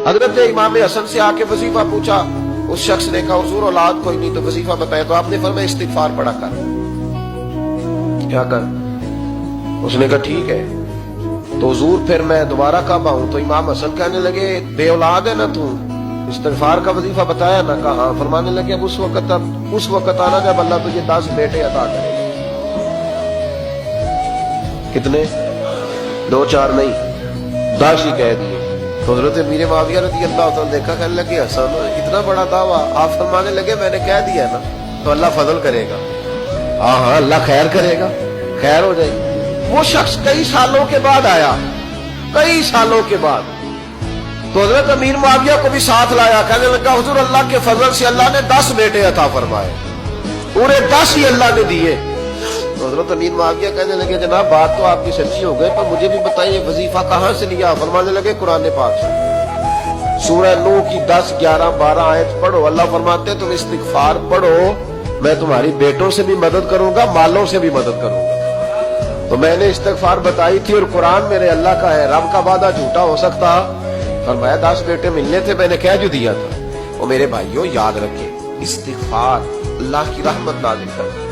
حضرت امام حسن سے آ کے وظیفہ پوچھا، اس شخص نے کہا حضور اولاد کوئی نہیں تو وظیفہ بتایا، تو آپ نے فرمایا استغفار پڑھا کر، کیا کر؟ اس نے کہا ٹھیک ہے۔ تو حضور پھر میں دوبارہ کب آؤں؟ تو امام حسن کہنے لگے بے اولاد ہے نا تو، استغفار کا وظیفہ بتایا نا؟ کہا ہاں۔ فرمانے لگے اب اس وقت آنا جب اللہ تجھے 10 بیٹے عطا کرے گا۔ کتنے؟ 2 4 نہیں، 10 ہی کہہ دیے۔ تو حضرت امیر معاویہ رضی اللہ تعالیٰ دیکھا، کہنے لگے حسن اتنا بڑا دعویٰ؟ آپ فرمانے لگے میں نے کہہ دیا نا تو اللہ فضل کرے گا۔ ہاں ہاں اللہ خیر کرے گا، خیر ہو جائے گی۔ وہ شخص کئی سالوں کے بعد آیا، کئی سالوں کے بعد، تو حضرت امیر معاویہ کو بھی ساتھ لایا، کہنے لگا حضور اللہ کے فضل سے اللہ نے 10 بیٹے عطا فرمائے، پورے 10 ہی اللہ نے دیے۔ تو حضرت امیر معاویہ کہنے لگے جناب بات تو آپ کی سچی ہو گئی، پر مجھے بھی بتائیے وظیفہ کہاں سے لیا؟ فرمانے لگے قرآن پاک سے، سورہ نوح کی 10 11 12 آیت پڑھو۔ اللہ فرماتے تم استغفار پڑھو، میں تمہاری بیٹوں سے بھی مدد کروں گا، مالوں سے بھی مدد کروں گا۔ تو میں نے استغفار بتائی تھی، اور قرآن میرے اللہ کا ہے، رب کا وعدہ جھوٹا ہو سکتا؟ فرمایا 10 بیٹے ملنے تھے، میں نے کہہ جو دیا تھا۔ وہ میرے بھائیوں یاد رکھیں، استغفار اللہ کی رحمت نازل کرتا ہے۔